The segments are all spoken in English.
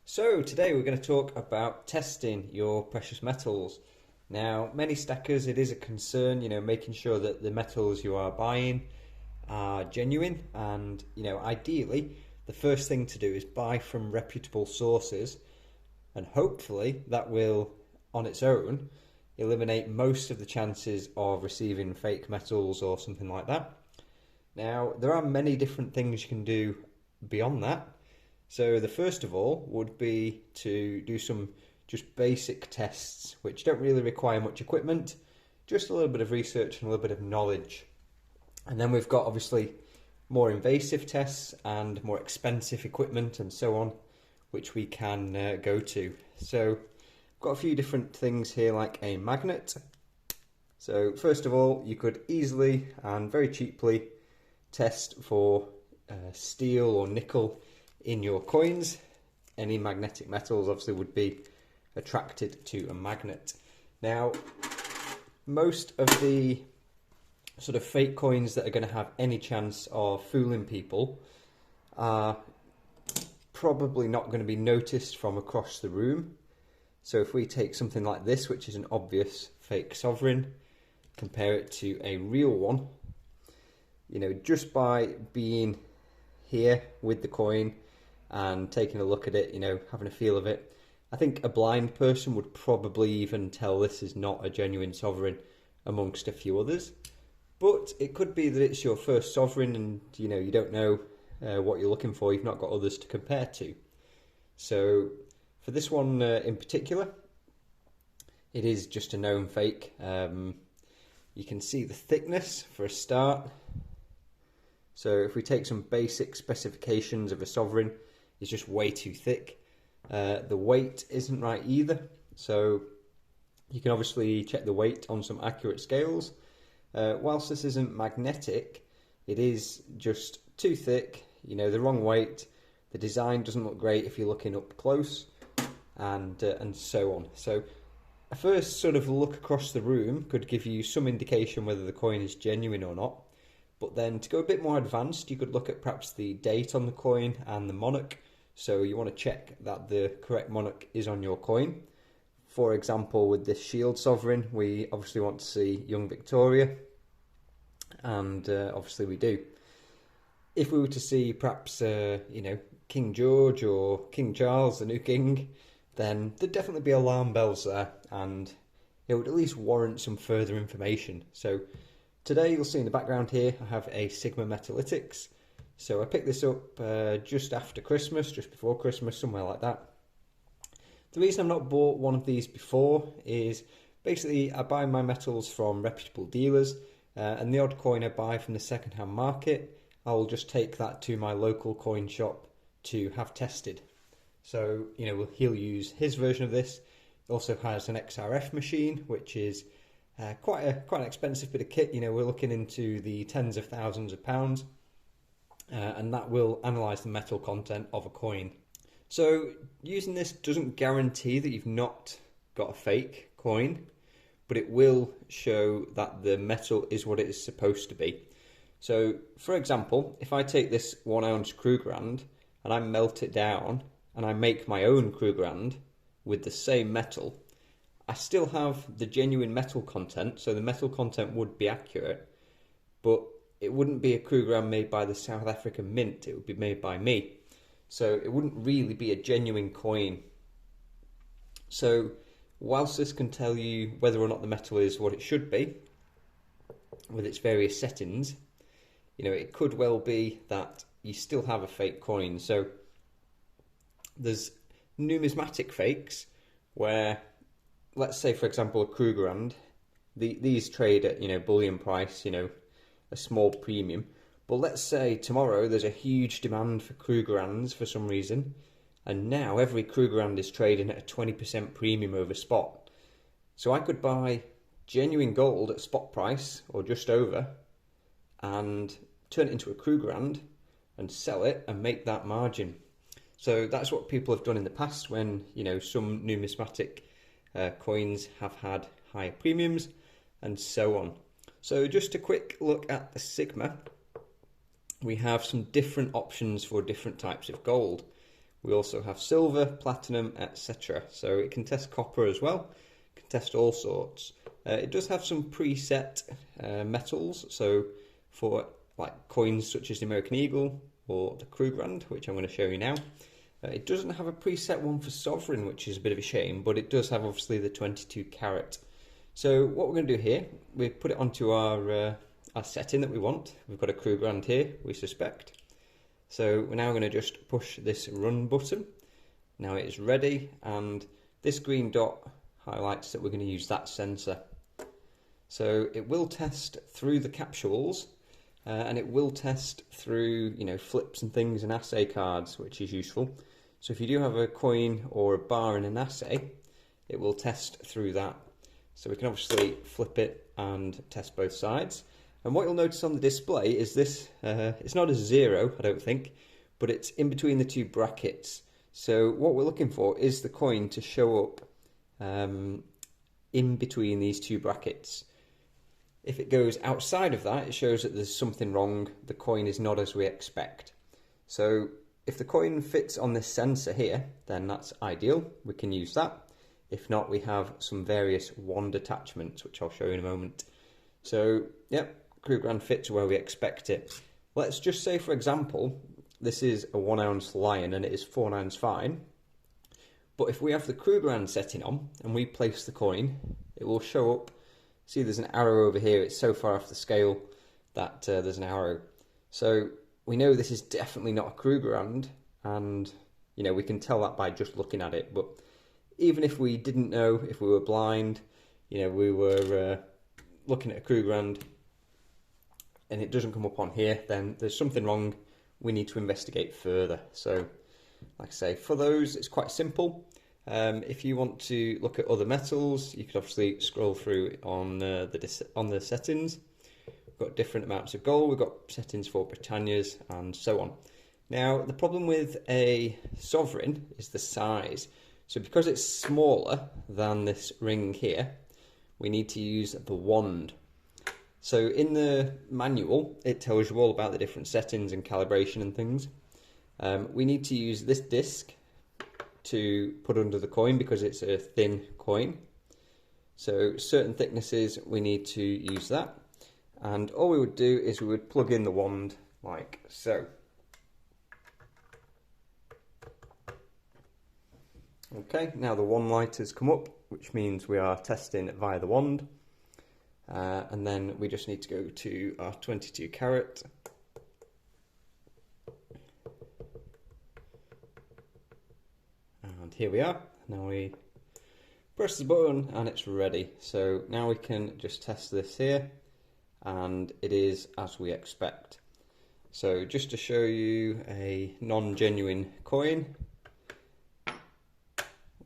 So today we're going to talk about testing your precious metals. Now, many stackers, it is a concern, making sure that the metals you are buying are genuine, and, ideally, the first thing to do is buy from reputable sources, and hopefully that will, on its own, eliminate most of the chances of receiving fake metals or something like that. Now, there are many different things you can do beyond that. So the first of all would be to do some just basic tests, which don't really require much equipment, just a little bit of research and a little bit of knowledge. And then we've got obviously more invasive tests and more expensive equipment and so on, which we can go to. So I've got a few different things here, like a magnet. So first of all, you could easily and very cheaply test for steel or nickel in your coins. Any magnetic metals obviously would be attracted to a magnet. Now, most of the sort of fake coins that are going to have any chance of fooling people are probably not going to be noticed from across the room. So if we take something like this, which is an obvious fake sovereign, compare it to a real one, just by being here with the coin and taking a look at it, having a feel of it, I think a blind person would probably even tell this is not a genuine sovereign amongst a few others. But it could be that it's your first sovereign and you don't know what you're looking for, you've not got others to compare to. So for this one in particular, it is just a known fake. You can see the thickness for a start. So if we take some basic specifications of a sovereign, it's just way too thick. The weight isn't right either, so you can obviously check the weight on some accurate scales. Whilst this isn't magnetic, it is just too thick, the wrong weight. The design doesn't look great if you're looking up close, and so on. So a first sort of look across the room could give you some indication whether the coin is genuine or not. But then to go a bit more advanced, you could look at perhaps the date on the coin and the monarch. So you want to check that the correct monarch is on your coin. For example, with this shield sovereign, we obviously want to see young Victoria, and obviously we do. If we were to see perhaps, King George or King Charles, the new king, then there'd definitely be alarm bells there, and it would at least warrant some further information. So today, you'll see in the background here, I have a Sigma Metalytics. So I picked this up just after Christmas, just before Christmas, somewhere like that. The reason I've not bought one of these before is basically I buy my metals from reputable dealers, and the odd coin I buy from the second-hand market, I will just take that to my local coin shop to have tested. So, he'll use his version of this. It also has an XRF machine, which is quite an expensive bit of kit. We're looking into the tens of thousands of pounds, and that will analyse the metal content of a coin. So using this doesn't guarantee that you've not got a fake coin, but it will show that the metal is what it is supposed to be. So for example, if I take this 1 ounce Krugerrand and I melt it down and I make my own Krugerrand with the same metal, I still have the genuine metal content, so the metal content would be accurate, but it wouldn't be a Krugerrand made by the South African Mint, it would be made by me. So it wouldn't really be a genuine coin. So whilst this can tell you whether or not the metal is what it should be, with its various settings, it could well be that you still have a fake coin. So there's numismatic fakes where, let's say, for example, a Krugerrand, these trade at, bullion price, a small premium. But let's say tomorrow there's a huge demand for Krugerrands for some reason, and now every Krugerrand is trading at a 20% premium over spot. So I could buy genuine gold at spot price, or just over, and turn it into a Krugerrand and sell it and make that margin. So that's what people have done in the past when, some numismatic coins have had higher premiums and so on. So just a quick look at the Sigma. We have some different options for different types of gold. We also have silver, platinum, etc. So it can test copper as well, it can test all sorts. It does have some preset metals, so for like coins such as the American Eagle or the Krugerrand, which I'm going to show you now. It doesn't have a preset one for sovereign, which is a bit of a shame, but it does have obviously the 22 carat. So what we're going to do here, we put it onto our setting that we want. We've got a Krugerrand here, we suspect. So we're now going to just push this run button. Now it is ready, and this green dot highlights that we're going to use that sensor. So it will test through the capsules, and it will test through, you know, flips and things and assay cards, which is useful. So if you do have a coin or a bar in an assay, it will test through that. So we can obviously flip it and test both sides. And what you'll notice on the display is this, it's not a 0, I don't think, but it's in between the two brackets. So what we're looking for is the coin to show up in between these two brackets. If it goes outside of that, it shows that there's something wrong. The coin is not as we expect. So if the coin fits on this sensor here, then that's ideal. We can use that. If not, we have some various wand attachments, which I'll show you in a moment. So, yep, Krugerrand fits where we expect it. Let's just say, for example, this is a 1 ounce lion and it is 4 ounce fine. But if we have the Krugerrand setting on and we place the coin, it will show up. See, there's an arrow over here. It's so far off the scale that there's an arrow. So we know this is definitely not a Krugerrand, and you know, we can tell that by just looking at it. But even if we didn't know, if we were blind, you know, we were looking at a Krugerrand and it doesn't come up on here, then there's something wrong. We need to investigate further. So, like I say, for those, it's quite simple. If you want to look at other metals, you can obviously scroll through on the settings. We've got different amounts of gold, we've got settings for Britannias and so on. Now, the problem with a sovereign is the size. So because it's smaller than this ring here, we need to use the wand. So in the manual, it tells you all about the different settings and calibration and things. We need to use this disc to put under the coin because it's a thin coin. So certain thicknesses, we need to use that. And all we would do is we would plug in the wand like so. Okay, now the wand light has come up, which means we are testing via the wand. And then we just need to go to our 22 carat. And here we are. Now we press the button and it's ready. So now we can just test this here, and it is as we expect. So just to show you a non-genuine coin,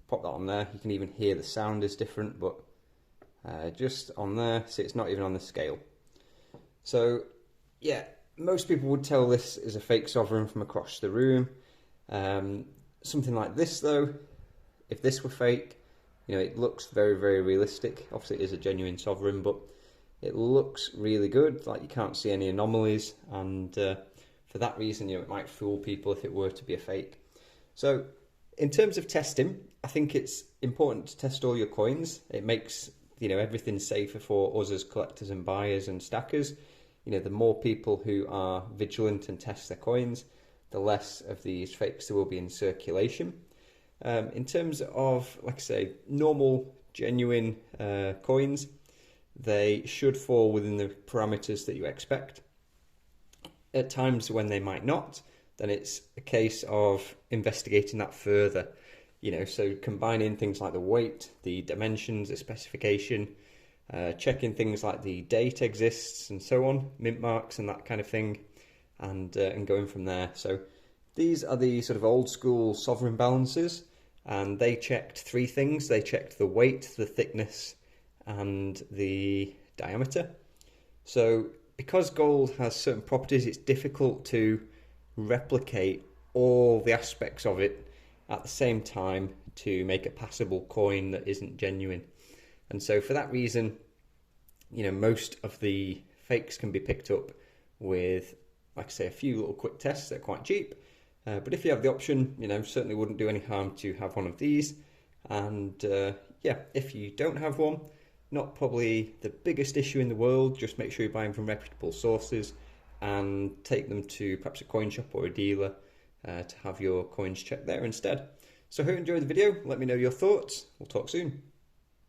pop that on there. You can even hear the sound is different, but just on there, see, it's not even on the scale. So yeah, most people would tell this is a fake sovereign from across the room. Something like this though, if this were fake, you know, it looks very, very realistic. Obviously it is a genuine sovereign, but it looks really good, like you can't see any anomalies, and for that reason, you know, it might fool people if it were to be a fake. So in terms of testing, I think it's important to test all your coins. It makes, you know, everything safer for us as collectors and buyers and stackers. You know, the more people who are vigilant and test their coins, the less of these fakes there will be in circulation. In terms of, like I say, normal, genuine coins, they should fall within the parameters that you expect. At times when they might not, then it's a case of investigating that further. You know, so combining things like the weight, the dimensions, the specification, checking things like the date exists and so on, mint marks and that kind of thing, and going from there. So these are the sort of old school sovereign balances, and they checked 3 things. They checked the weight, the thickness, and the diameter. So because gold has certain properties, it's difficult to replicate all the aspects of it at the same time to make a passable coin that isn't genuine. And so for that reason, you know, most of the fakes can be picked up with, like I say, a few little quick tests. They're quite cheap, But if you have the option, certainly wouldn't do any harm to have one of these. And yeah, if you don't have one, not probably the biggest issue in the world. Just make sure you're buying from reputable sources and take them to perhaps a coin shop or a dealer to have your coins checked there instead. So I hope you enjoyed the video. Let me know your thoughts. We'll talk soon.